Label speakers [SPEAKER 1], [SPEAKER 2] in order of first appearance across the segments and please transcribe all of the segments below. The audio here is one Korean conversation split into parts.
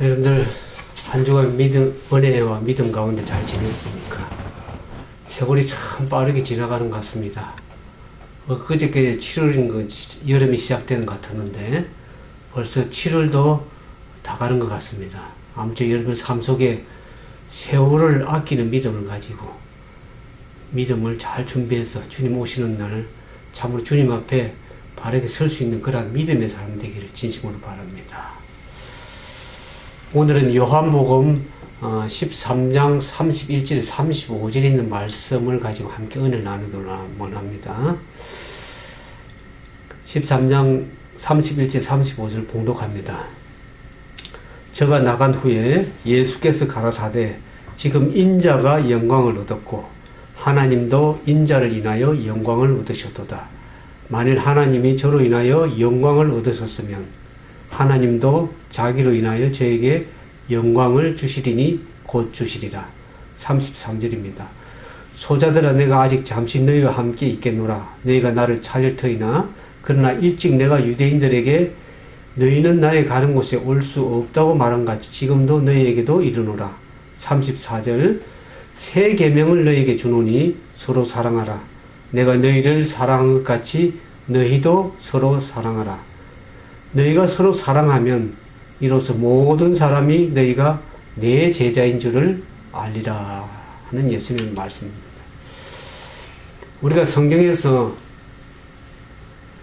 [SPEAKER 1] 여러분들 한 주간 은혜와 믿음 가운데 잘 지냈습니까? 세월이 참 빠르게 지나가는 것 같습니다. 그저께 7월인 여름이 시작되는 것 같았는데 벌써 7월도 다 가는 것 같습니다. 아무쪼록 여러분 삶 속에 세월을 아끼는 믿음을 가지고 믿음을 잘 준비해서 주님 오시는 날 참으로 주님 앞에 바르게 설 수 있는 그런 믿음의 삶 되기를 진심으로 바랍니다. 오늘은 요한복음 13장 31절 35절 있는 말씀을 가지고 함께 은혜를 나누기를 원합니다. 13장 31절 35절 봉독합니다. 저가 나간 후에 예수께서 가라사대 지금 인자가 영광을 얻었고 하나님도 인자를 인하여 영광을 얻으셨도다. 만일 하나님이 저로 인하여 영광을 얻으셨으면 하나님도 자기로 인하여 저에게 영광을 주시리니 곧 주시리라. 33절입니다. 소자들아 내가 아직 잠시 너희와 함께 있겠노라. 너희가 나를 찾을 터이나 그러나 일찍 내가 유대인들에게 너희는 나의 가는 곳에 올 수 없다고 말한 같이 지금도 너희에게도 이르노라. 34절 새 계명을 너희에게 주노니 서로 사랑하라. 내가 너희를 사랑한 것 같이 너희도 서로 사랑하라. 너희가 서로 사랑하면 이로써 모든 사람이 너희가 내 제자인 줄을 알리라 하는 예수님의 말씀입니다. 우리가 성경에서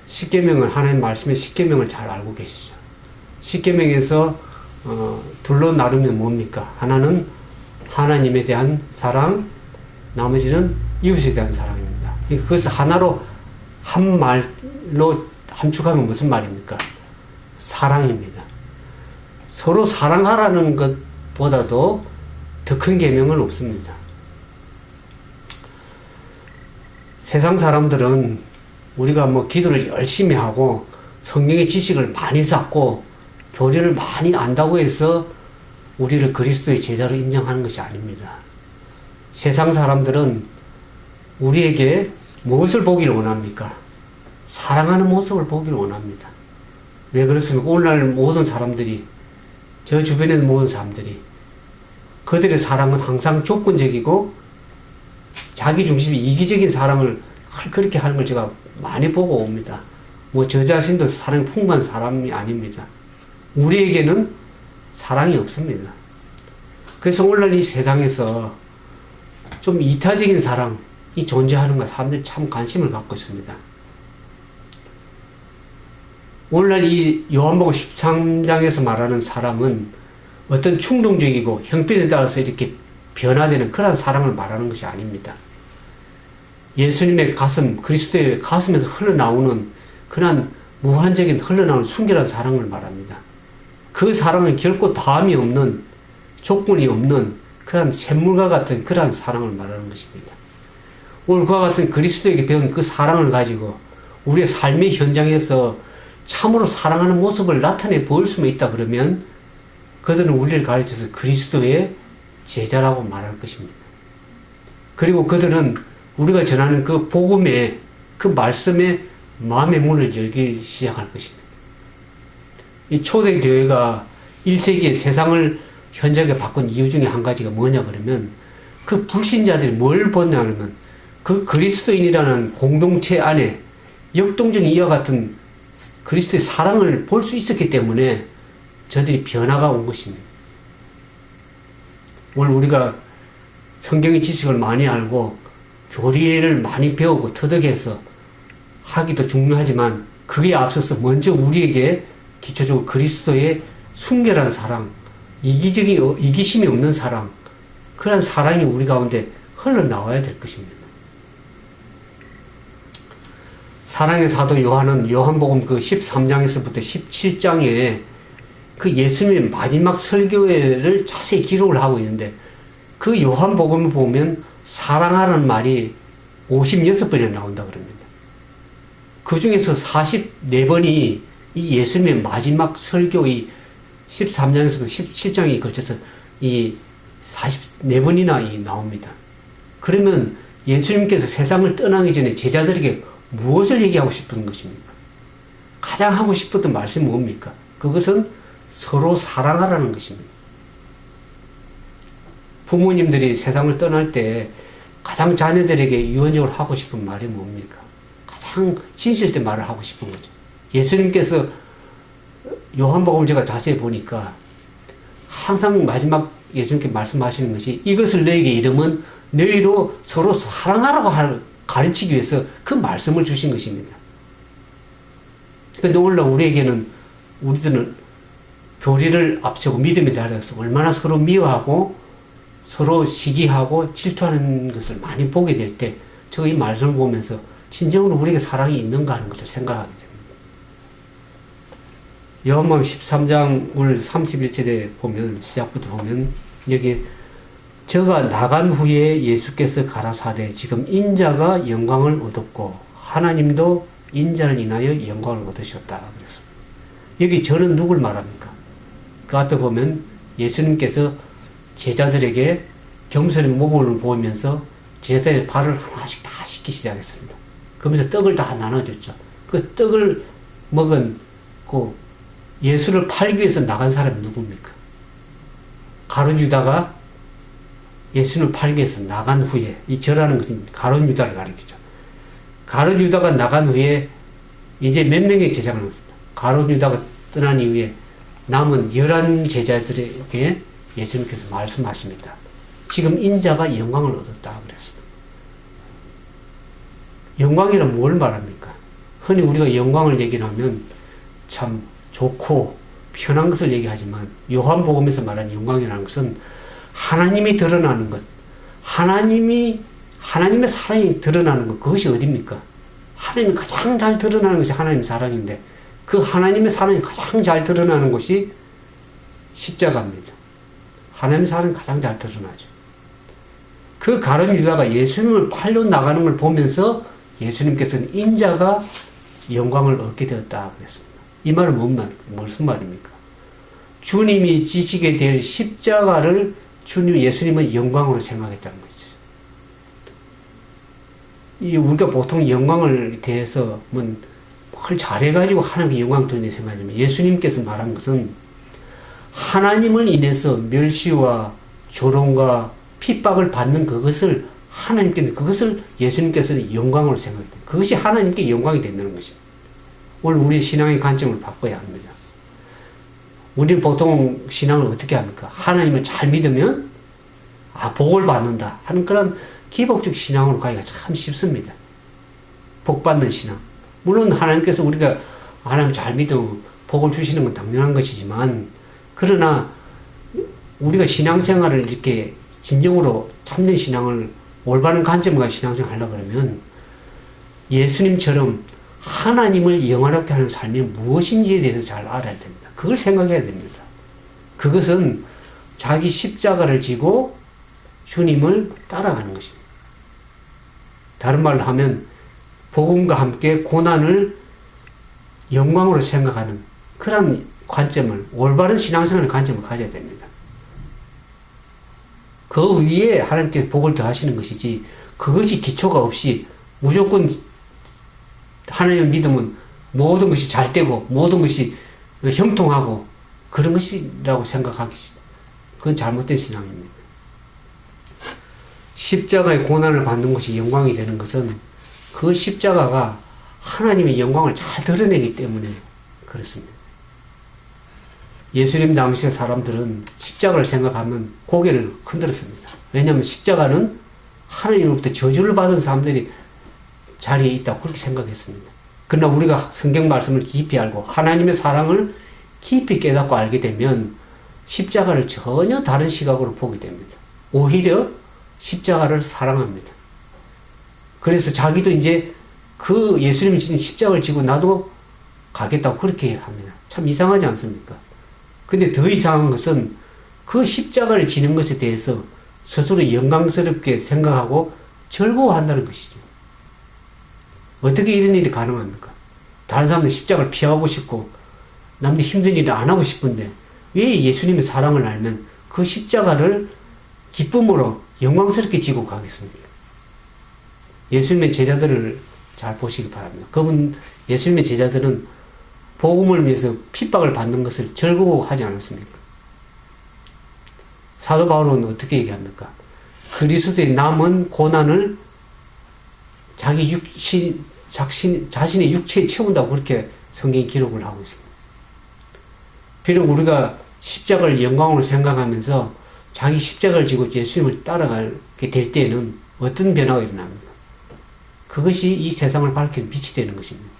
[SPEAKER 1] 십계명을 하나님 말씀의 십계명을 잘 알고 계시죠. 십계명에서 둘로 나누면 뭡니까? 하나는 하나님에 대한 사랑, 나머지는 이웃에 대한 사랑입니다. 그것을 하나로 한 말로 함축하면 무슨 말입니까? 사랑입니다. 서로 사랑하라는 것보다도 더 큰 계명은 없습니다. 세상 사람들은 우리가 기도를 열심히 하고 성경의 지식을 많이 쌓고 교리를 많이 안다고 해서 우리를 그리스도의 제자로 인정하는 것이 아닙니다. 세상 사람들은 우리에게 무엇을 보기를 원합니까? 사랑하는 모습을 보기를 원합니다. 왜 그렇습니까? 오늘날 모든 사람들이, 저 주변에 있는 모든 사람들이 그들의 사랑은 항상 조건적이고 자기중심이 이기적인 사랑을 그렇게 하는 걸 제가 많이 보고 옵니다. 저 자신도 사랑이 풍부한 사람이 아닙니다. 우리에게는 사랑이 없습니다. 그래서 오늘날 이 세상에서 좀 이타적인 사랑이 존재하는가 사람들이 참 관심을 갖고 있습니다. 오늘날 이 요한복음 13장에서 말하는 사랑은 어떤 충동적이고 형편에 따라서 이렇게 변화되는 그런 사랑을 말하는 것이 아닙니다. 예수님의 가슴, 그리스도의 가슴에서 흘러나오는 그런 무한적인 흘러나오는 순결한 사랑을 말합니다. 그 사랑은 결코 다함이 없는, 조건이 없는 그런 샘물과 같은 그런 사랑을 말하는 것입니다. 오늘 그와 같은 그리스도에게 배운 그 사랑을 가지고 우리의 삶의 현장에서 참으로 사랑하는 모습을 나타내 보일 수만 있다 그러면 그들은 우리를 가르쳐서 그리스도의 제자라고 말할 것입니다. 그리고 그들은 우리가 전하는 그 복음의 그 말씀의 마음의 문을 열기 시작할 것입니다. 이 초대교회가 1세기에 세상을 현저하게 바꾼 이유 중에 한 가지가 뭐냐 그러면 그 불신자들이 뭘 보냐면 그 그리스도인이라는 공동체 안에 역동적인 이와 같은 그리스도의 사랑을 볼 수 있었기 때문에 저들이 변화가 온 것입니다. 오늘 우리가 성경의 지식을 많이 알고 교리를 많이 배우고 터득해서 하기도 중요하지만 그에 앞서서 먼저 우리에게 기초적으로 그리스도의 순결한 사랑, 이기심이 없는 사랑, 그런 사랑이 우리 가운데 흘러나와야 될 것입니다. 사랑의 사도 요한은 요한복음 그 13장에서부터 17장에 그 예수님의 마지막 설교를 자세히 기록을 하고 있는데 그 요한복음을 보면 사랑하라는 말이 56번이나 나온다 그럽니다. 그 중에서 44번이 이 예수님의 마지막 설교의 13장에서부터 17장에 걸쳐서 이 44번이나 나옵니다. 그러면 예수님께서 세상을 떠나기 전에 제자들에게 무엇을 얘기하고 싶은 것입니까? 가장 하고 싶었던 말씀이 뭡니까? 그것은 서로 사랑하라는 것입니다. 부모님들이 세상을 떠날 때 가장 자녀들에게 유언적으로 하고 싶은 말이 뭡니까? 가장 진실된 말을 하고 싶은 거죠. 예수님께서 요한복음을 제가 자세히 보니까 항상 마지막 예수님께 말씀하시는 것이 이것을 너에게 이름은 너희로 서로 사랑하라고 가르치기 위해서 그 말씀을 주신 것입니다. 근데 오늘날 우리들은 교리를 앞세우고 믿음에 달려서 얼마나 서로 미워하고 서로 시기하고 질투하는 것을 많이 보게 될 때 제가 이 말씀을 보면서 진정으로 우리에게 사랑이 있는가 하는 것을 생각하게 됩니다. 요한복음 13장 오늘 31절에 보면 시작부터 보면 여기 저가 나간 후에 예수께서 가라사대 지금 인자가 영광을 얻었고 하나님도 인자를 인하여 영광을 얻으셨다 그랬습니다. 여기 저는 누굴 말합니까? 그 앞에 보면 예수님께서 제자들에게 겸손히 모범을 보이면서 제자들의 발을 하나씩 다 씻기 시작했습니다. 그러면서 떡을 다 나눠줬죠. 그 떡을 먹은 그 예수를 팔기 위해서 나간 사람이 누굽니까? 가룟 유다가 예수를 팔기 위해서 나간 후에, 이 저라는 것은 가룟 유다를 가리키죠. 가룟 유다가 나간 후에 이제 몇 명의 제자가 남았습니다. 가룟 유다가 떠난 이후에 남은 11 제자들에게 예수님께서 말씀하십니다. 지금 인자가 영광을 얻었다 그랬습니다. 영광이란 무엇을 말합니까? 흔히 우리가 영광을 얘기하면 참 좋고 편한 것을 얘기하지만 요한복음에서 말하는 영광이라는 것은 하나님이 드러나는 것, 하나님의 사랑이 드러나는 것, 그것이 어디입니까? 하나님이 가장 잘 드러나는 것이 하나님의 사랑인데 그 하나님의 사랑이 가장 잘 드러나는 것이 십자가입니다. 하나님의 사랑이 가장 잘 드러나죠. 그 가룟 유다가 예수님을 팔려 나가는 걸 보면서 예수님께서는 인자가 영광을 얻게 되었다 그랬습니다. 이 말은 무슨 말입니까? 주님이 지시게 될 십자가를 예수님은 영광으로 생각했다는 거죠. 우리가 보통 영광을 대해서 뭘 잘해가지고 하나님께 영광 돌리는 생각하지만 예수님께서 말한 것은 하나님을 인해서 멸시와 조롱과 핍박을 받는 그것을 예수님께서는 영광으로 생각했다. 그것이 하나님께 영광이 된다는 것입니다. 오늘 우리 신앙의 관점을 바꿔야 합니다. 우리는 보통 신앙을 어떻게 합니까? 하나님을 잘 믿으면 복을 받는다 하는 그런 기복적 신앙으로 가기가 참 쉽습니다. 복 받는 신앙. 물론 하나님께서 우리가 하나님 잘 믿으면 복을 주시는 건 당연한 것이지만 그러나 우리가 신앙생활을 이렇게 진정으로 참된 신앙을 올바른 관점을 가지고 신앙생활을 하려고 그러면 예수님처럼 하나님을 영화롭게 하는 삶이 무엇인지에 대해서 잘 알아야 됩니다. 그걸 생각해야 됩니다. 그것은 자기 십자가를 지고 주님을 따라가는 것입니다. 다른 말로 하면 복음과 함께 고난을 영광으로 생각하는 그런 관점을, 올바른 신앙생활의 관점을 가져야 됩니다. 그 위에 하나님께 복을 더하시는 것이지 그것이 기초가 없이 무조건 하나님을 믿으면 모든 것이 잘 되고 모든 것이 형통하고 그런 것이라고 생각하기, 그건 잘못된 신앙입니다. 십자가의 고난을 받는 것이 영광이 되는 것은 그 십자가가 하나님의 영광을 잘 드러내기 때문에 그렇습니다. 예수님 당시의 사람들은 십자가를 생각하면 고개를 흔들었습니다. 왜냐하면 십자가는 하나님으로부터 저주를 받은 사람들이 자리에 있다고 그렇게 생각했습니다. 그러나 우리가 성경 말씀을 깊이 알고 하나님의 사랑을 깊이 깨닫고 알게 되면 십자가를 전혀 다른 시각으로 보게 됩니다. 오히려 십자가를 사랑합니다. 그래서 자기도 이제 그 예수님이 지신 십자가를 지고 나도 가겠다고 그렇게 합니다. 참 이상하지 않습니까? 근데 더 이상한 것은 그 십자가를 지는 것에 대해서 스스로 영광스럽게 생각하고 즐거워한다는 것이죠. 어떻게 이런 일이 가능합니까? 다른 사람들 십자가를 피하고 싶고 남들 힘든 일을 안 하고 싶은데 왜 예수님의 사랑을 알면 그 십자가를 기쁨으로 영광스럽게 지고 가겠습니까? 예수님의 제자들을 잘 보시기 바랍니다. 예수님의 제자들은 복음을 위해서 핍박을 받는 것을 즐거워하지 않았습니까? 사도 바울은 어떻게 얘기합니까? 그리스도의 남은 고난을 자신의 육체에 채운다고 그렇게 성경이 기록을 하고 있습니다. 비록 우리가 십자가를 영광으로 생각하면서 자기 십자가를 지고 예수님을 따라가게 될 때에는 어떤 변화가 일어납니까? 그것이 이 세상을 밝히는 빛이 되는 것입니다.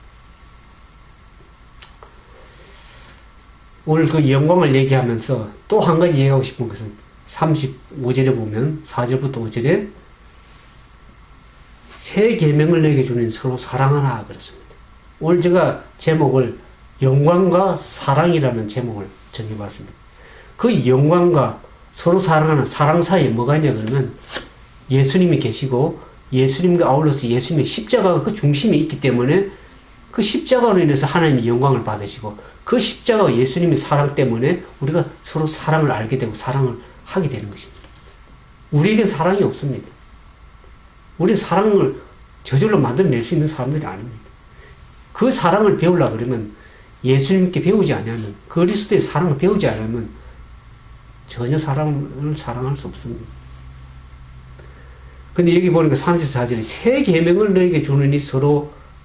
[SPEAKER 1] 오늘 그 영광을 얘기하면서 또 한 가지 얘기하고 싶은 것은 35절에 보면 4절부터 5절에 새 계명을 너에게 주는 서로 사랑하라 그랬습니다. 오늘 제가 제목을 영광과 사랑이라는 제목을 정해봤습니다. 그 영광과 서로 사랑하는 사랑 사이에 뭐가 있냐 그러면 예수님이 계시고 예수님과 아울러서 예수님의 십자가가 그 중심에 있기 때문에 그 십자가로 인해서 하나님이 영광을 받으시고 그 십자가와 예수님의 사랑 때문에 우리가 서로 사랑을 알게 되고 사랑을 하게 되는 것입니다. 우리에게 사랑이 없습니다. 우리 사랑을 저절로 만들어낼 수 있는 사람들이 아닙니다. 그 사랑을 배우려고 그러면 예수님께 배우지 않으면 그리스도의 사랑을 배우지 않으면 전혀 사랑을 사랑할 수 없습니다. 근데 여기 보니까 34절에 새 계명을 너에게 주느니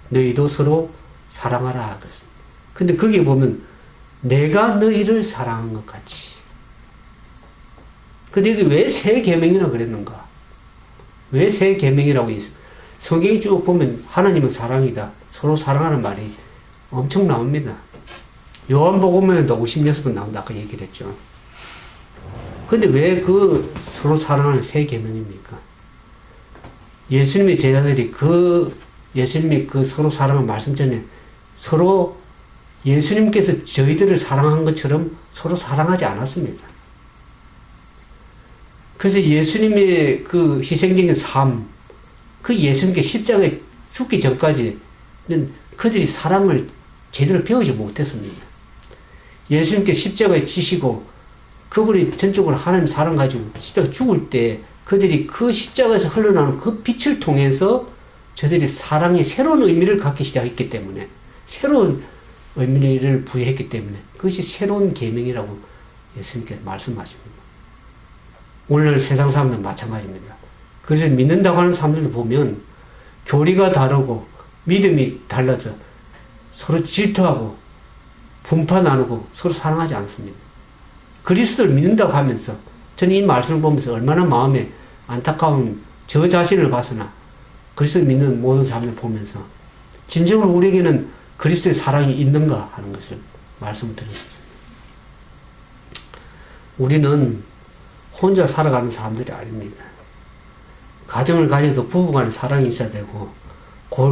[SPEAKER 1] 너희도 서로 사랑하라 그랬습니다. 근데 거기에 보면 내가 너희를 사랑한 것 같이. 근데 여기 왜 새 계명이라 그랬는가? 왜 새 계명이라고 했습니까? 성경이 쭉 보면 하나님은 사랑이다. 서로 사랑하는 말이 엄청 나옵니다. 요한복음에도 56번 나온다. 아까 얘기를 했죠. 근데 왜 그 서로 사랑하는 새 계명입니까? 예수님의 제자들이 예수님이 그 서로 사랑하는 말씀 전에 서로 예수님께서 저희들을 사랑한 것처럼 서로 사랑하지 않았습니다. 그래서 예수님의 그 희생적인 삶, 그 예수님께 십자가에 죽기 전까지는 그들이 사랑을 제대로 배우지 못했습니다. 예수님께 십자가에 지시고 그분이 전적으로 하나님 사랑 가지고 십자가에 죽을 때 그들이 그 십자가에서 흘러나오는 그 빛을 통해서 저들이 사랑의 새로운 의미를 갖기 시작했기 때문에 새로운 의미를 부여했기 때문에 그것이 새로운 계명이라고 예수님께서 말씀하십니다. 오늘날 세상 사람들은 마찬가지입니다. 그래서 믿는다고 하는 사람들도 보면 교리가 다르고 믿음이 달라져 서로 질투하고 분파 나누고 서로 사랑하지 않습니다. 그리스도를 믿는다고 하면서 저는 이 말씀을 보면서 얼마나 마음에 안타까운 저 자신을 봐서나 그리스도를 믿는 모든 사람을 보면서 진정으로 우리에게는 그리스도의 사랑이 있는가 하는 것을 말씀을 드렸습니다. 우리는 혼자 살아가는 사람들이 아닙니다. 가정을 가져도 부부간에 사랑이 있어야 되고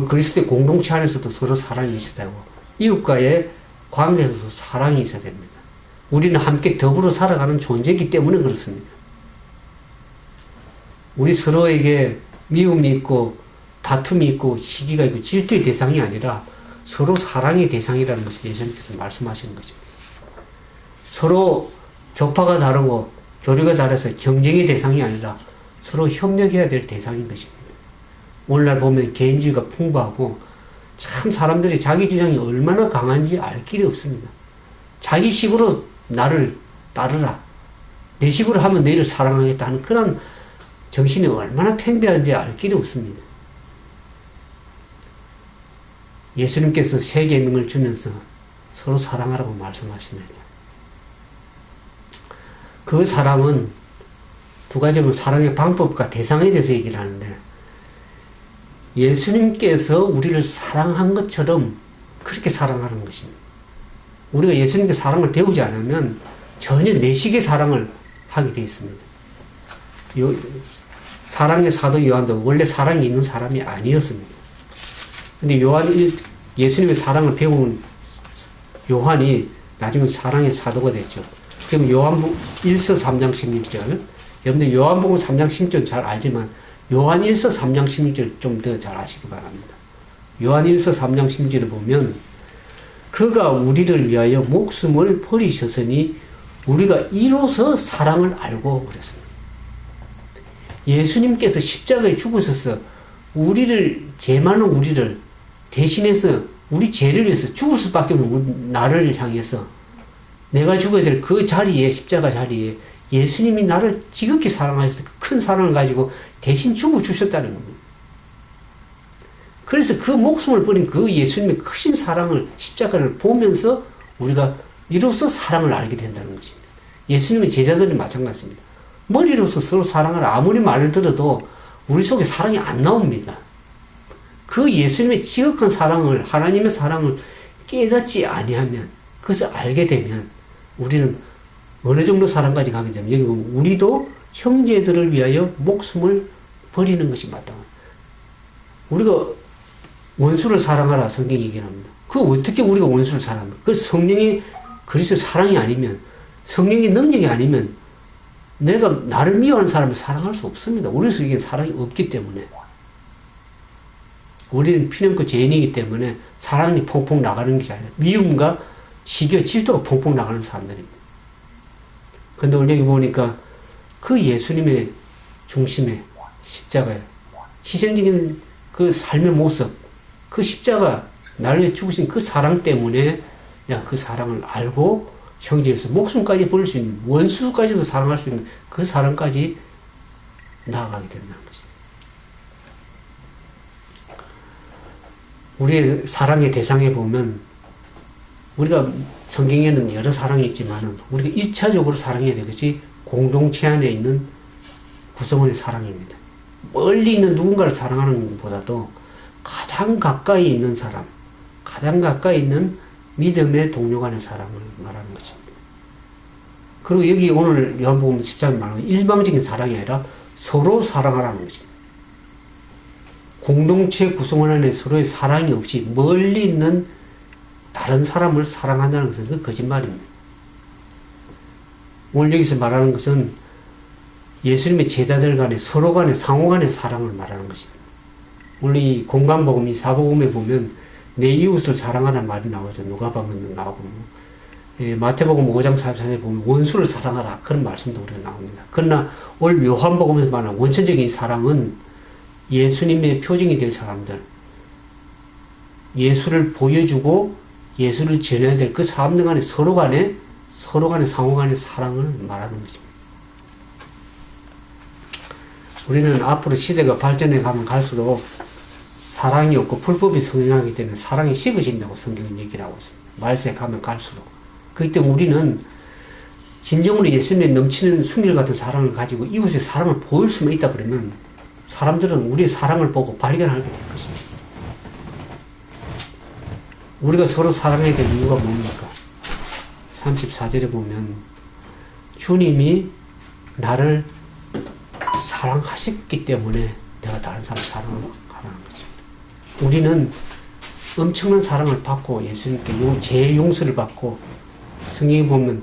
[SPEAKER 1] 그리스도의 공동체 안에서도 서로 사랑이 있어야 되고 이웃과의 관계에서도 사랑이 있어야 됩니다. 우리는 함께 더불어 살아가는 존재이기 때문에 그렇습니다. 우리 서로에게 미움이 있고 다툼이 있고 시기가 있고 질투의 대상이 아니라 서로 사랑의 대상이라는 것을 예수님께서 말씀하시는 것입니다. 서로 교파가 다르고 교류가 다르서 경쟁의 대상이 아니라 서로 협력해야 될 대상인 것입니다. 오늘날 보면 개인주의가 풍부하고 참 사람들이 자기 주장이 얼마나 강한지 알 길이 없습니다. 자기 식으로 나를 따르라. 내 식으로 하면 너희를 사랑하겠다 하는 그런 정신이 얼마나 팽배한지 알 길이 없습니다. 예수님께서 새 계명을 주면서 서로 사랑하라고 말씀하십니다. 그 사랑은 두 가지로 사랑의 방법과 대상에 대해서 얘기를 하는데 예수님께서 우리를 사랑한 것처럼 그렇게 사랑하는 것입니다. 우리가 예수님께 사랑을 배우지 않으면 전혀 내식의 사랑을 하게 되어 있습니다. 사랑의 사도 요한도 원래 사랑이 있는 사람이 아니었습니다. 근데 예수님의 사랑을 배운 요한이 나중에 사랑의 사도가 됐죠. 그럼 요한복음 1서 3장 16절. 여러분들 요한복음 3장 16절 잘 알지만 요한 1서 3장 16절 좀 더 잘 아시기 바랍니다. 요한 1서 3장 16절을 보면 그가 우리를 위하여 목숨을 버리셨으니 우리가 이로써 사랑을 알고 그랬습니다. 예수님께서 십자가에 죽으셔서 죄 많은 우리를 대신해서 우리 죄를 위해서 죽을 수밖에 없는 나를 향해서 내가 죽어야 될 그 자리에, 십자가 자리에 예수님이 나를 지극히 사랑하셔서 큰 사랑을 가지고 대신 죽어주셨다는 겁니다. 그래서 그 목숨을 버린 그 예수님의 크신 사랑을, 십자가를 보면서 우리가 이로써 사랑을 알게 된다는 것입니다. 예수님의 제자들이 마찬가지입니다. 머리로서 서로 사랑하라 아무리 말을 들어도 우리 속에 사랑이 안 나옵니다. 그 예수님의 지극한 사랑을, 하나님의 사랑을 깨닫지 아니하면, 그것을 알게 되면 우리는 어느 정도 사랑까지 가게 되면, 여기 보면 우리도 형제들을 위하여 목숨을 버리는 것이 마땅하다. 우리가 원수를 사랑하라 성경이 얘기합니다. 그 어떻게 우리가 원수를 사랑합니까? 그 성령이 그리스도의 사랑이 아니면, 성령의 능력이 아니면 내가 나를 미워하는 사람을 사랑할 수 없습니다. 우리 속에 사랑이 없기 때문에. 우리는 피넘고 죄인이기 때문에 사랑이 퐁퐁 나가는 것이 아니라 미움과 시기와 질투가 퐁퐁 나가는 사람들입니다. 그런데 오늘 여기 보니까 그 예수님의 중심에 십자가에 희생적인 그 삶의 모습, 그 십자가, 나를 위해 죽으신 그 사랑 때문에 내가 그 사랑을 알고 형제에서 목숨까지 버릴 수 있는, 원수까지도 사랑할 수 있는 그 사랑까지 나아가게 된다는 것이죠. 우리의 사랑의 대상에 보면, 우리가 성경에는 여러 사랑이 있지만 우리가 1차적으로 사랑해야 될 것이 공동체 안에 있는 구성원의 사랑입니다. 멀리 있는 누군가를 사랑하는 것보다도 가장 가까이 있는 사람, 가장 가까이 있는 믿음의 동료 간의 사랑을 말하는 것입니다. 그리고 여기 오늘 요한복음 10장에 말하는 일방적인 사랑이 아니라 서로 사랑하라는 것입니다. 공동체 구성원 안에 서로의 사랑이 없이 멀리 있는 다른 사람을 사랑한다는 것은 그 거짓말입니다. 오늘 여기서 말하는 것은 예수님의 제자들 간의 서로 간의 상호 간의 사랑을 말하는 것입니다. 오늘 이 공간복음, 이 사복음에 보면 내 이웃을 사랑하라는 말이 나오죠. 누가복음에 나오고, 마태복음 5장 44절에 보면 원수를 사랑하라 그런 말씀도 우리가 나옵니다. 그러나 오늘 요한복음에서 말하는 원천적인 사랑은 예수님의 표징이 될 사람들, 예수를 보여주고 예수를 전해야 될 그 사람들 간의 서로 간의 상호 간의 사랑을 말하는 것입니다. 우리는 앞으로 시대가 발전해 가면 갈수록 사랑이 없고 불법이 성행하기 때문에 사랑이 식어진다고 성경은 얘기를 하고 있습니다. 말세 가면 갈수록. 그렇기 때문에 우리는 진정으로 예수님의 넘치는 순결 같은 사랑을 가지고 이웃의 사랑을 보일 수만 있다 그러면 사람들은 우리의 사랑을 보고 발견하게 될 것입니다. 우리가 서로 사랑해야 될 이유가 뭡니까? 34절에 보면 주님이 나를 사랑하셨기 때문에 내가 다른 사람 사랑하라는 거죠. 우리는 엄청난 사랑을 받고 예수님께 죄의 용서를 받고 성경에 보면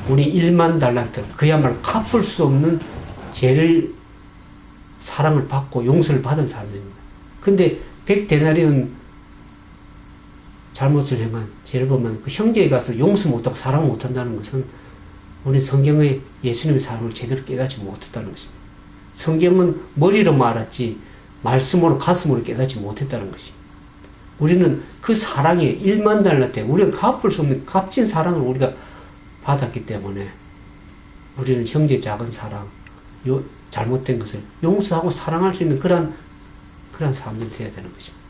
[SPEAKER 1] 우리 1만 달란트, 그야말로 갚을 수 없는 죄를 사랑을 받고 용서를 받은 사람들입니다. 근데 100데나리온 잘못을 행한 죄를 보면 그 형제에 가서 용서 못하고 사랑 못한다는 것은 우리 성경의 예수님의 사랑을 제대로 깨닫지 못했다는 것입니다. 성경은 머리로만 알았지 말씀으로 가슴으로 깨닫지 못했다는 것입니다. 우리는 그 사랑에 1만 달란트, 우리가 갚을 수 없는 값진 사랑을 우리가 받았기 때문에 우리는 형제 작은 사랑, 잘못된 것을 용서하고 사랑할 수 있는 그런 사람들이 되어야 되는 것입니다.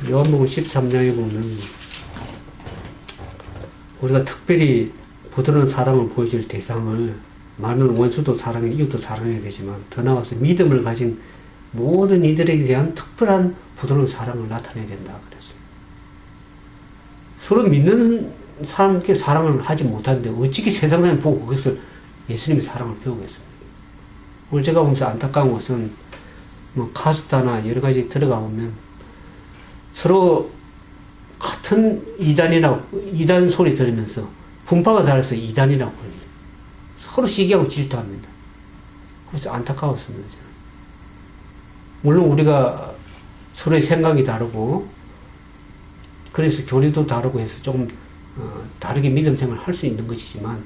[SPEAKER 1] 요한복음 13장에 보면 우리가 특별히 부드러운 사랑을 보여줄 대상을, 많은 원수도 사랑해, 이웃도 사랑해야 되지만 더 나아가서 믿음을 가진 모든 이들에게 대한 특별한 부드러운 사랑을 나타내야 된다 그랬습니다. 서로 믿는 사람께 사랑을 하지 못하는데 어찌게 세상 사람이 보고 그것을 예수님의 사랑을 배우겠습니까? 오늘 제가 보면서 안타까운 것은 카스타나 여러 가지 들어가 보면 서로 같은 이단 소리 들으면서 분파가 달라서 이단이라고 합니다. 서로 시기하고 질투합니다. 그래서 안타까웠습니다. 저는. 물론 우리가 서로의 생각이 다르고 그래서 교리도 다르고 해서 조금 다르게 믿음 생활을 할 수 있는 것이지만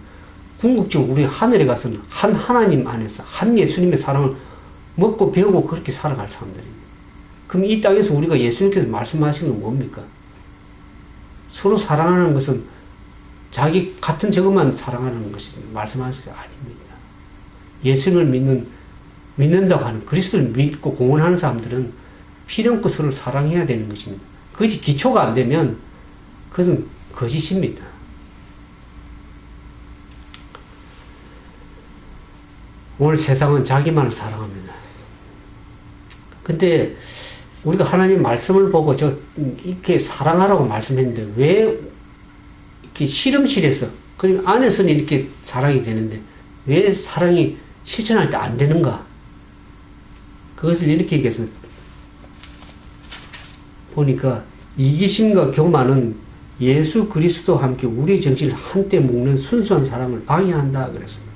[SPEAKER 1] 궁극적으로 우리 하늘에 가서는 한 하나님 안에서 한 예수님의 사랑을 먹고 배우고 그렇게 살아갈 사람들입니다. 그럼 이 땅에서 우리가 예수님께서 말씀하신 건 뭡니까? 서로 사랑하는 것은 자기 같은 저것만 사랑하는 것이 말씀하신 게 아닙니다. 예수님을 믿는다고 하는 그리스도를 믿고 공헌하는 사람들은 필요없고 서로 사랑해야 되는 것입니다. 그것이 기초가 안 되면 그것은 거짓입니다. 오늘 세상은 자기만을 사랑합니다. 근데 우리가 하나님 말씀을 보고 이렇게 사랑하라고 말씀했는데 왜 이렇게 실험실에서 그리고 안에서는 이렇게 사랑이 되는데 왜 사랑이 실천할 때 안 되는가? 그것을 이렇게 얘기해서 보니까 이기심과 교만은 예수 그리스도와 함께 우리 정신을 한때 묶는 순수한 사랑을 방해한다 그랬습니다.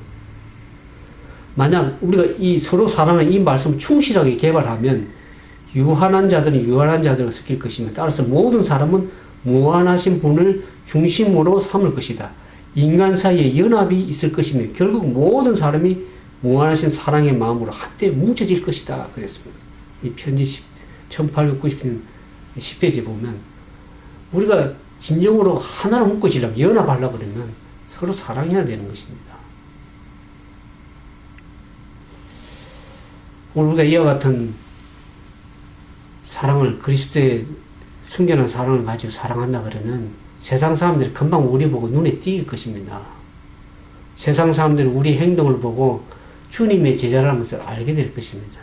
[SPEAKER 1] 만약 우리가 이 서로 사랑하는 이 말씀을 충실하게 개발하면 유한한 자들은 유한한 자들을 섞일 것이며 따라서 모든 사람은 무한하신 분을 중심으로 삼을 것이다. 인간 사이에 연합이 있을 것이며 결국 모든 사람이 무한하신 사랑의 마음으로 한때 뭉쳐질 것이다. 그랬습니다. 이 편지 1890년 10페이지 보면 우리가 진정으로 하나로 묶어지려면 연합하려고 그러면 서로 사랑해야 되는 것입니다. 오늘 우리가 이와 같은 사랑을 그리스도의 순결한 사랑을 가지고 사랑한다 그러면 세상 사람들이 금방 우리 보고 눈에 띄일 것입니다. 세상 사람들이 우리 행동을 보고 주님의 제자라는 것을 알게 될 것입니다.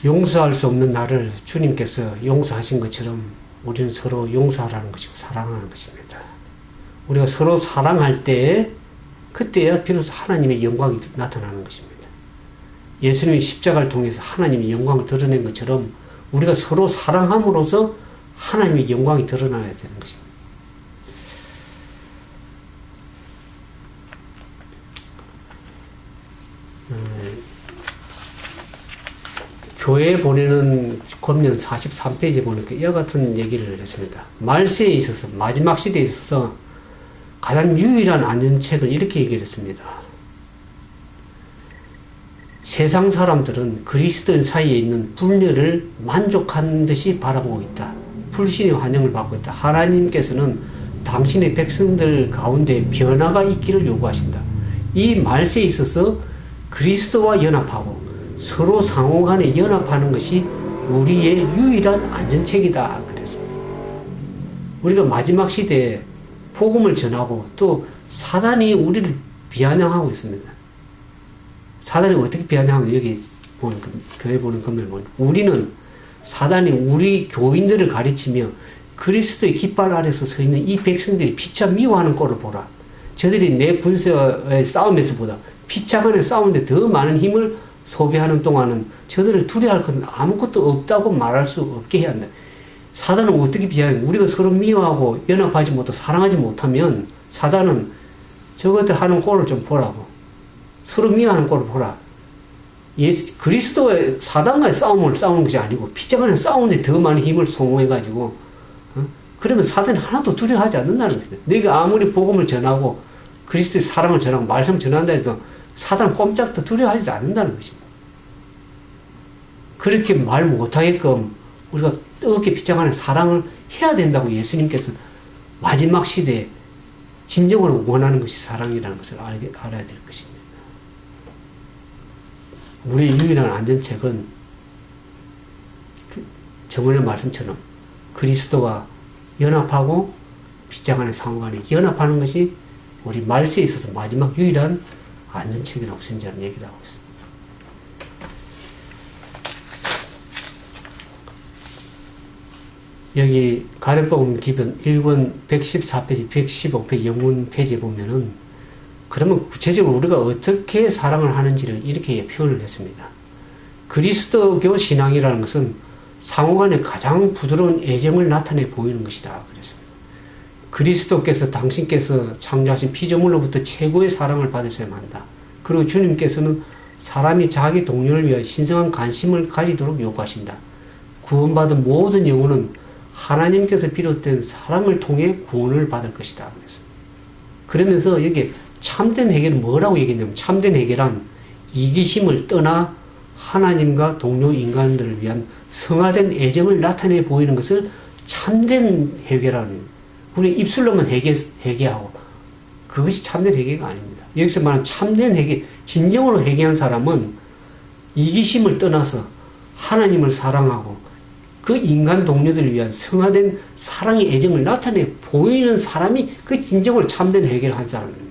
[SPEAKER 1] 용서할 수 없는 나를 주님께서 용서하신 것처럼 우리는 서로 용서하라는 것이고 사랑하는 것입니다. 우리가 서로 사랑할 때 그때야 비로소 하나님의 영광이 나타나는 것입니다. 예수님이 십자가를 통해서 하나님의 영광을 드러낸 것처럼 우리가 서로 사랑함으로써 하나님의 영광이 드러나야 되는 것입니다. 교회에 보내는 권면 43페이지에 보니까 이와 같은 얘기를 했습니다. 말세에 있어서 마지막 시대에 있어서 가장 유일한 안전책을 이렇게 얘기를 했습니다. 세상 사람들은 그리스도인 사이에 있는 분열을 만족한 듯이 바라보고 있다. 불신의 환영을 받고 있다. 하나님께서는 당신의 백성들 가운데 변화가 있기를 요구하신다. 이 말세에 있어서 그리스도와 연합하고 서로 상호간에 연합하는 것이 우리의 유일한 안전책이다. 그랬습니다. 우리가 마지막 시대에 복음을 전하고 또 사단이 우리를 비아냥하고 있습니다. 사단이 어떻게 비아냥하면 여기 보는 교회 보는 건면 보니까 우리는 사단이 우리 교인들을 가르치며 그리스도의 깃발 아래서 서 있는 이 백성들이 피차 미워하는 꼴을 보라. 저들이 내 군사의 싸움에서보다 피차 간의 싸움인데 더 많은 힘을 소비하는 동안은 저들을 두려워할 것은 아무것도 없다고 말할 수 없게 해야 한다. 사단은 어떻게 비하하면 우리가 서로 미워하고 연합하지 못하고 사랑하지 못하면 사단은 저것들 하는 꼴을 좀 보라고. 서로 미워하는 꼴을 보라. 그리스도의 사단과의 싸움을 싸우는 것이 아니고 피차간의 싸움에 더 많은 힘을 소모해가지고 그러면 사단이 하나도 두려워하지 않는다는 거예요. 네가 아무리 복음을 전하고 그리스도의 사랑을 전하고 말씀 전한다 해도 사단은 꼼짝도 두려워하지 않는다는 것입니다. 그렇게 말 못하게끔 우리가 뜨겁게 피차간의 사랑을 해야 된다고 예수님께서 마지막 시대에 진정으로 원하는 것이 사랑이라는 것을 알아야 될 것입니다. 우리의 유일한 안전책은 저번의 말씀처럼 그리스도와 연합하고 빗장간의 상호간에 연합하는 것이 우리 말세에 있어서 마지막 유일한 안전책이라고 선지자는 얘기를 하고 있습니다. 여기 가래복음 기변 1권 114페이지, 115페이지 영문 페이지에 보면은 그러면 구체적으로 우리가 어떻게 사랑을 하는지를 이렇게 표현을 했습니다. 그리스도교 신앙이라는 것은 상호간에 가장 부드러운 애정을 나타내 보이는 것이다. 그랬습니다. 그리스도께서 당신께서 창조하신 피조물로부터 최고의 사랑을 받으셔야만 한다. 그리고 주님께서는 사람이 자기 동료를 위하여 신성한 관심을 가지도록 요구하신다. 구원받은 모든 영혼은 하나님께서 비롯된 사람을 통해 구원을 받을 것이다. 그러면서 여기 참된 회개는 뭐라고 얘기했냐면 참된 회개란 이기심을 떠나 하나님과 동료 인간들을 위한 성화된 애정을 나타내 보이는 것을 참된 회개라는 거예요. 우리 입술로만 회개하고 그것이 참된 회개가 아닙니다. 여기서 말하는 참된 회개, 진정으로 회개한 사람은 이기심을 떠나서 하나님을 사랑하고 그 인간 동료들을 위한 성화된 사랑의 애정을 나타내 보이는 사람이 그 진정으로 참된 회개를 한 사람입니다.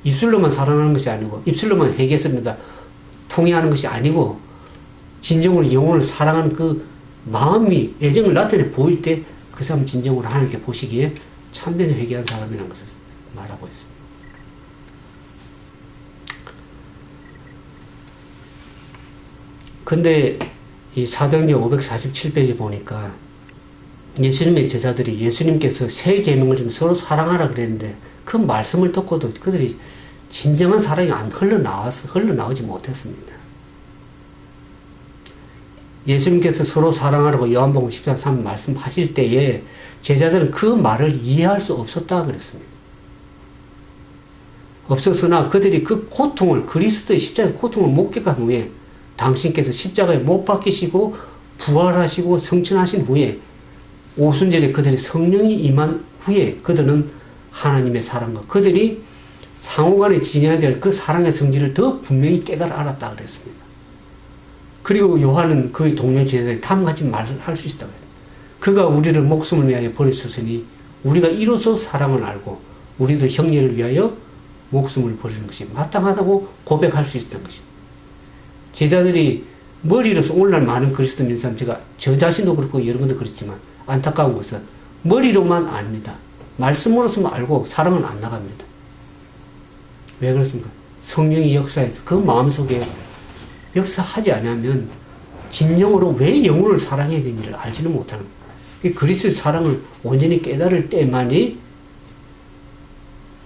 [SPEAKER 1] 입술로만 사랑하는 것이 아니고 입술로만 회개했습니다. 통해하는 것이 아니고 진정으로 영혼을 사랑하는 그 마음이 애정을 나타내 보일 때 그 사람 진정으로 하나님께 보시기에 참된 회개한 사람이라는 것을 말하고 있습니다. 근데 이 사도행전 547페이지 보니까 예수님의 제자들이 예수님께서 새 계명을 좀 서로 사랑하라 그랬는데 그 말씀을 듣고도 그들이 진정한 사랑이 안 흘러나오지 못했습니다. 예수님께서 서로 사랑하라고 요한복음 10장 3 말씀하실 때에 제자들은 그 말을 이해할 수 없었다 그랬습니다. 없었으나 그들이 그 고통을 그리스도의 십자가의 고통을 목격한 후에 당신께서 십자가에 못 박히시고 부활하시고 성천하신 후에 오순절에 그들이 성령이 임한 후에 그들은 하나님의 사랑과 그들이 상호간에 지녀야 될 그 사랑의 성질을 더 분명히 깨달아 알았다 그랬습니다. 그리고 요한은 그의 동료 제자들이 다음같이 말을 할 수 있다고 해요. 그가 우리를 목숨을 위하여 버리셨으니 우리가 이로써 사랑을 알고 우리도 형제를 위하여 목숨을 버리는 것이 마땅하다고 고백할 수 있었던 것입니다. 제자들이 머리로서 오늘날 많은 그리스도 믿는 사람, 제가 저 자신도 그렇고 여러 분도 그렇지만 안타까운 것은 머리로만 압니다. 말씀으로서만 알고 사랑은 안 나갑니다. 왜 그렇습니까? 성령이 역사해서 그 마음속에 역사하지 않으면 진정으로 왜 영혼을 사랑해야 되는지를 알지는 못하는 거예요. 그리스도의 사랑을 온전히 깨달을 때만이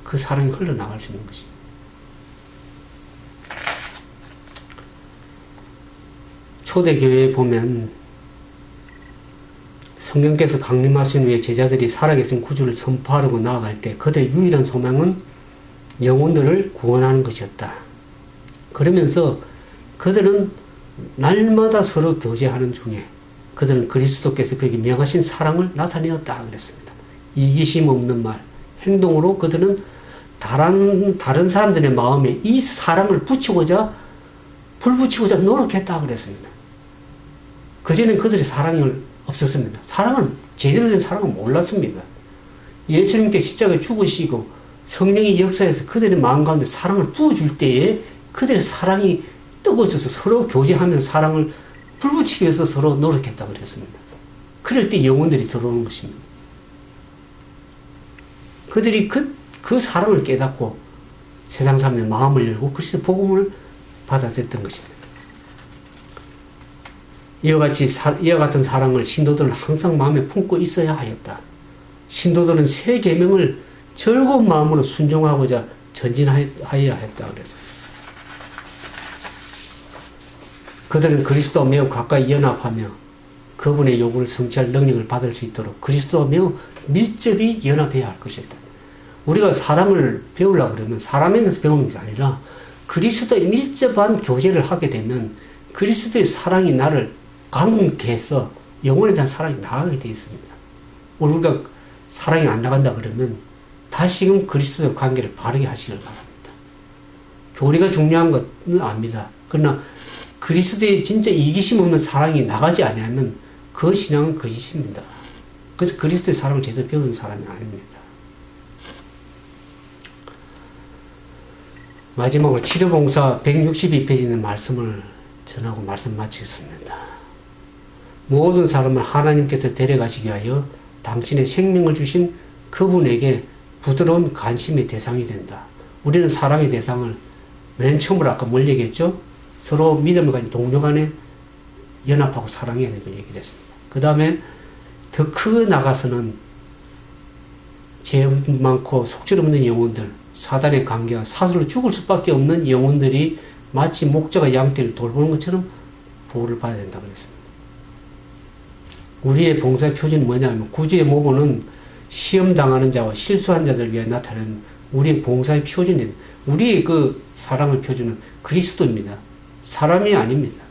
[SPEAKER 1] 그 사랑이 흘러나갈 수 있는 것입니다. 초대교회에 보면 성령께서 강림하신 후에 제자들이 살아계신 구주를 선포하려고 나아갈 때 그들의 유일한 소망은 영혼들을 구원하는 것이었다. 그러면서 그들은 날마다 서로 교제하는 중에 그들은 그리스도께서 그에게 명하신 사랑을 나타내었다 그랬습니다. 이기심 없는 말, 행동으로 그들은 다른 사람들의 마음에 이 사랑을 불붙이고자 노력했다 그랬습니다. 그전엔 그들의 사랑이 없었습니다. 제대로 된 사랑을 몰랐습니다. 예수님께 십자가에 죽으시고 성령이 역사해서 그들의 마음 가운데 사랑을 부어줄 때에 그들의 사랑이 뜨거워져서 서로 교제하면서 사랑을 불붙이기 위해서 서로 노력했다고 그랬습니다. 그럴 때 영혼들이 들어오는 것입니다. 그들이 그 사랑을 깨닫고 세상 사람의 마음을 열고 그리스도 복음을 받아들였던 것입니다. 이와 같은 사랑을 신도들은 항상 마음에 품고 있어야 하였다. 신도들은 새 계명을 즐거운 마음으로 순종하고자 전진하여야 했다 그랬습니다. 그들은 그리스도와 매우 가까이 연합하며 그분의 요구를 성취할 능력을 받을 수 있도록 그리스도와 매우 밀접히 연합해야 할 것이다. 우리가 사랑을 배우려고 그러면 사람에게서 배우는 게 아니라 그리스도의 밀접한 교제를 하게 되면 그리스도의 사랑이 나를 강케해서 영혼에 대한 사랑이 나가게 되어 있습니다. 우리가 사랑이 안 나간다 그러면 다시금 그리스도의 관계를 바르게 하시길 바랍니다. 교리가 중요한 것은 압니다. 그러나 그리스도의 진짜 이기심 없는 사랑이 나가지 않으면 그 신앙은 거짓입니다. 그래서 그리스도의 사랑을 제대로 배우는 사람이 아닙니다. 마지막으로 치료봉사 162페이지는 말씀을 전하고 말씀 마치겠습니다. 모든 사람을 하나님께서 데려가시기 위하여 당신의 생명을 주신 그분에게 부드러운 관심의 대상이 된다. 우리는 사랑의 대상을 맨 처음으로 아까 뭘 얘기했죠? 서로 믿음을 가진 동료 간에 연합하고 사랑해야 되는 걸 얘기를 했습니다. 그 다음에 더 크게 나가서는 죄 많고 속죄 없는 영혼들, 사단의 관계와 사슬로 죽을 수밖에 없는 영혼들이 마치 목자가 양떼를 돌보는 것처럼 보호를 받아야 된다고 했습니다. 우리의 봉사의 표준이 뭐냐면 구주의 모본은 시험 당하는 자와 실수한 자들을 위해 나타내는 우리의 봉사의 표준입니다. 우리의 그 사랑의 표준은 그리스도입니다. 사람이 아닙니다.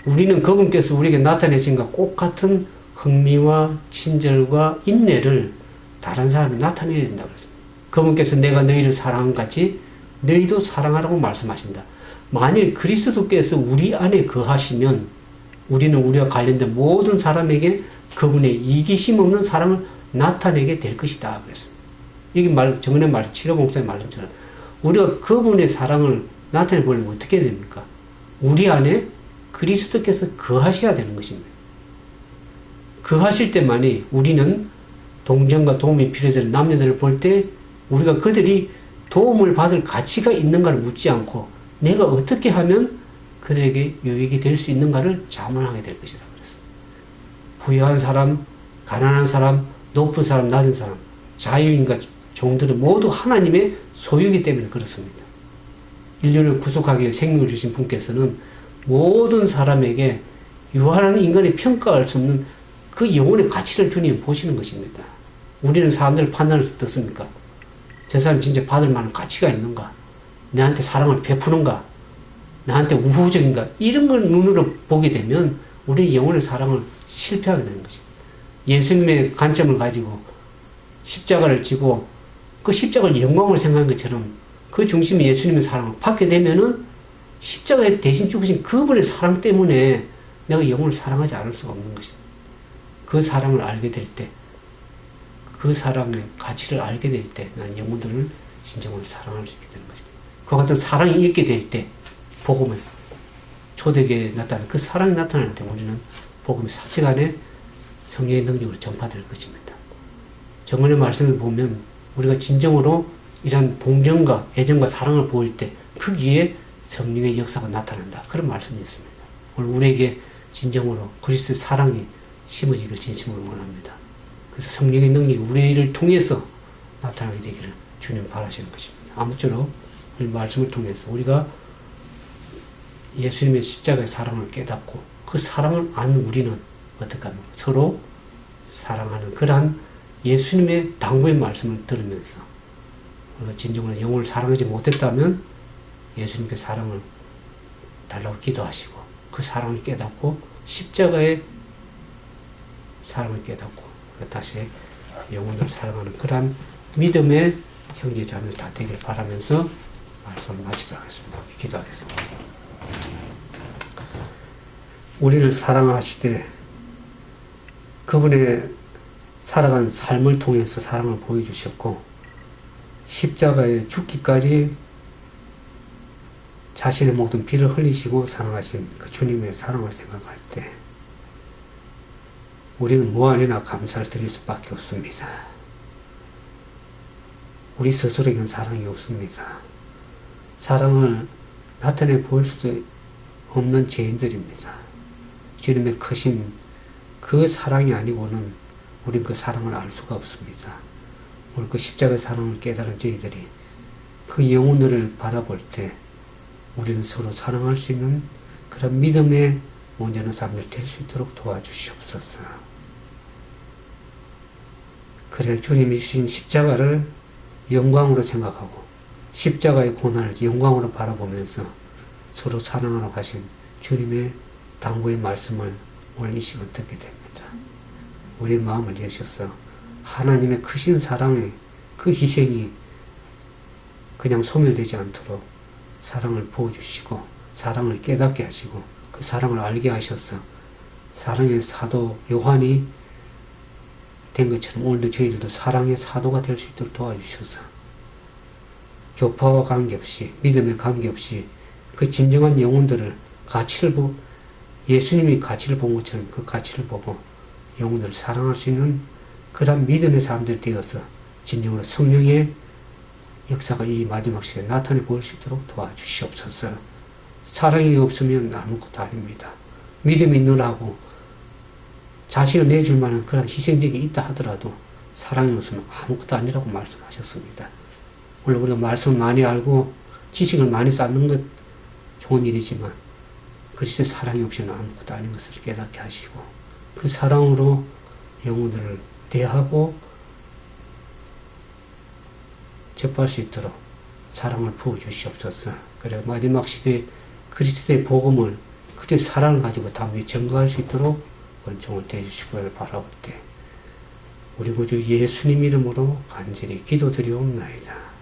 [SPEAKER 1] 우리는 그분께서 우리에게 나타내신 것과 똑같은 흥미와 친절과 인내를 다른 사람이 나타내야 된다고 했습니다. 그분께서 내가 너희를 사랑한 같이 너희도 사랑하라고 말씀하신다. 만일 그리스도께서 우리 안에 거하시면 우리는 우리와 관련된 모든 사람에게 그분의 이기심 없는 사랑을 나타내게 될 것이다. 그랬습니다. 이게 정은의 말, 치료 목사의 말씀처럼 우리가 그분의 사랑을 나타내보려면 어떻게 해야 됩니까? 우리 안에 그리스도께서 거하셔야 되는 것입니다. 거하실 때만이 우리는 동정과 도움이 필요되는 남녀들을 볼 때 우리가 그들이 도움을 받을 가치가 있는가를 묻지 않고 내가 어떻게 하면 그들에게 유익이 될 수 있는가를 자문하게 될 것이다. 그래서 부유한 사람, 가난한 사람, 높은 사람, 낮은 사람, 자유인과 종들은 모두 하나님의 소유이기 때문에 그렇습니다. 인류를 구속하기 위해 생명을 주신 분께서는 모든 사람에게 유한한 인간이 평가할 수 없는 그 영혼의 가치를 주님 보시는 것입니다. 우리는 사람들 판단을 어떻습니까? 저 사람 진짜 받을 만한 가치가 있는가? 나한테 사랑을 베푸는가? 나한테 우호적인가? 이런 걸 눈으로 보게 되면 우리 영혼의 사랑을 실패하게 되는 것입니다. 예수님의 관점을 가지고 십자가를 지고 그 십자가를 영광으로 생각한 것처럼 그 중심에 예수님의 사랑을 받게 되면은 십자가에 대신 죽으신 그분의 사랑 때문에 내가 영혼을 사랑하지 않을 수가 없는 것입니다. 그 사랑을 알게 될 때, 그 사랑의 가치를 알게 될 때 나는 영혼들을 진정으로 사랑할 수 있게 되는 것입니다. 그 같은 사랑이 있게 될 때 복음의 초대교회에 나타나는 그 사랑이 나타날 때 우리는 복음의 삽식 안에 성령의 능력으로 전파될 것입니다. 정언의 말씀을 보면 우리가 진정으로 이런 동정과 애정과 사랑을 보일 때 거기에 성령의 역사가 나타난다. 그런 말씀이 있습니다. 오늘 우리에게 진정으로 그리스도의 사랑이 심어지기를 진심으로 원합니다. 그래서 성령의 능력이 우리를 통해서 나타나게 되기를 주님 바라시는 것입니다. 아무쪼록 이 말씀을 통해서 우리가 예수님의 십자가의 사랑을 깨닫고 그 사랑을 안 우리는 어떻게 합니까? 서로 사랑하는 그러한 예수님의 당부의 말씀을 들으면서 우리가 진정으로 영혼을 사랑하지 못했다면 예수님께 사랑을 달라고 기도하시고 그 사랑을 깨닫고 십자가의 사랑을 깨닫고 다시 영혼을 사랑하는 그러한 믿음의 형제 자매들 다 되길 바라면서 말씀을 마치도록 하겠습니다. 기도하겠습니다. 우리를 사랑하시되 그분의 살아간 삶을 통해서 사랑을 보여주셨고 십자가에 죽기까지 자신의 모든 피를 흘리시고 사랑하신 그 주님의 사랑을 생각할 때 우리는 무한이나 감사를 드릴 수밖에 없습니다. 우리 스스로에게는 사랑이 없습니다. 사랑을 나타내 보일 수도 없는 죄인들입니다. 주님의 크신 그 사랑이 아니고는 우린 그 사랑을 알 수가 없습니다. 오늘 그 십자가의 사랑을 깨달은 저희들이 그 영혼들을 바라볼 때 우리는 서로 사랑할 수 있는 그런 믿음의 온전한 사람들 될 수 있도록 도와주시옵소서. 그래 주님이 주신 십자가를 영광으로 생각하고 십자가의 고난을 영광으로 바라보면서 서로 사랑하러 가신 주님의 당부의 말씀을 오늘 이 시간 듣게 됩니다. 우리의 마음을 여셔서 하나님의 크신 사랑의 그 희생이 그냥 소멸되지 않도록 사랑을 부어주시고 사랑을 깨닫게 하시고 그 사랑을 알게 하셔서 사랑의 사도 요한이 된 것처럼 오늘도 저희들도 사랑의 사도가 될 수 있도록 도와주셔서 교파와 관계없이 믿음에 관계없이 그 진정한 영혼들을 가치를 보고 예수님이 가치를 본 것처럼 그 가치를 보고 영혼들을 사랑할 수 있는 그런 믿음의 사람들 되어서 진정으로 성령의 역사가 이 마지막 시대에 나타내 보일 수 있도록 도와주시옵소서. 사랑이 없으면 아무것도 아닙니다. 믿음이 있느라고 자신을 내줄 만한 그런 희생적이 있다 하더라도 사랑이 없으면 아무것도 아니라고 말씀하셨습니다. 물론 우리가 말씀을 많이 알고 지식을 많이 쌓는 것 좋은 일이지만 그리스도의 사랑이 없이는 아무것도 아닌 것을 깨닫게 하시고 그 사랑으로 영혼들을 대하고 접할 수 있도록 사랑을 부어주시옵소서. 그래 마지막 시대에 그리스도의 복음을 그리스도의 사랑을 가지고 담대 증거할 수 있도록 원총을 대해주시기를 바라올 때 우리 구주 예수님 이름으로 간절히 기도드리옵나이다.